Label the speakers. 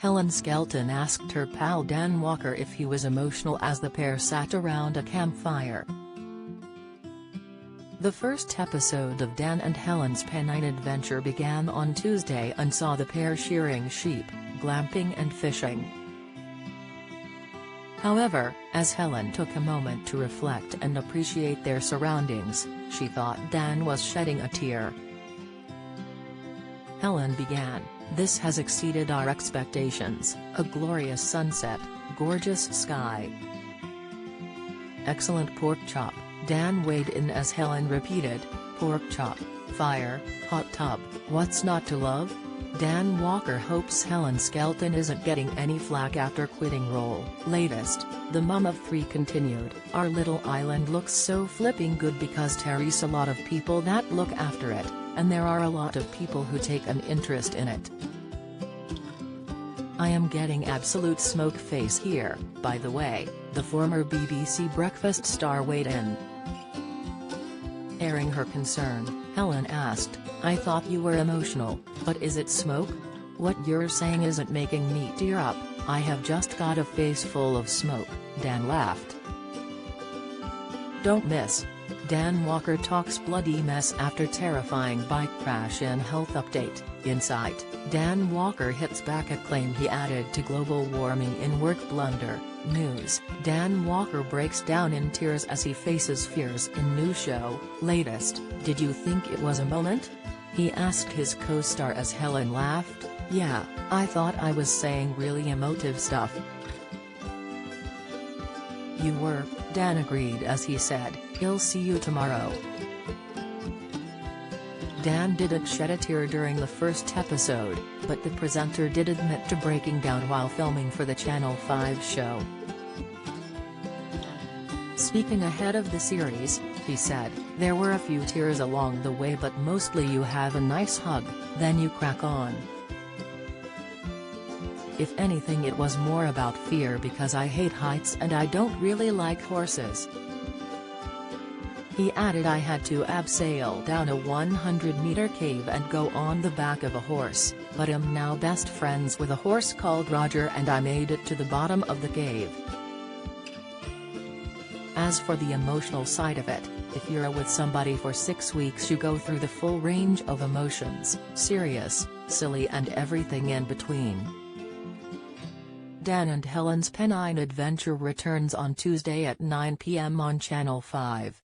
Speaker 1: Helen Skelton asked her pal Dan Walker if he was emotional as the pair sat around a campfire. The first episode of Dan and Helen's penine adventure began on Tuesday and saw the pair shearing sheep, glamping and fishing. However, as Helen took a moment to reflect and appreciate their surroundings, she thought Dan was shedding a tear. Helen began, "This has exceeded our expectations, a glorious sunset, gorgeous sky. Excellent pork chop," Dan weighed in as Helen repeated, "Pork chop, fire, hot tub, what's not to love?" Dan Walker hopes Helen Skelton isn't getting any flack after quitting role. Latest, the mum of three continued, "Our little island looks so flipping good because Terry's a lot of people that look after it, and there are a lot of people who take an interest in it. I am getting absolute smoke face here, by the way," the former BBC breakfast star weighed in. Airing her concern, Helen asked, "I thought you were emotional, but is it smoke? What you're saying isn't making me tear up, I have just got a face full of smoke," Dan laughed. Don't miss. Dan Walker talks bloody mess after terrifying bike crash in health update, Insight. Dan Walker hits back at claim he added to global warming in work blunder, news. Dan Walker breaks down in tears as he faces fears in new show. Latest, "Did you think it was a moment?" he asked his co-star as Helen laughed. "Yeah, I thought I was saying really emotive stuff." "You were," Dan agreed as he said, "He'll see you tomorrow." Dan didn't shed a tear during the first episode, but the presenter did admit to breaking down while filming for the Channel 5 show. Speaking ahead of the series, he said, "There were a few tears along the way but mostly you have a nice hug, then you crack on. If anything it was more about fear because I hate heights and I don't really like horses." He added, "I had to abseil down a 100-meter cave and go on the back of a horse, but am now best friends with a horse called Roger and I made it to the bottom of the cave." As for the emotional side of it, if you're with somebody for 6 weeks you go through the full range of emotions, serious, silly and everything in between. Dan and Helen's penine adventure returns on Tuesday at 9 p.m. on Channel 5.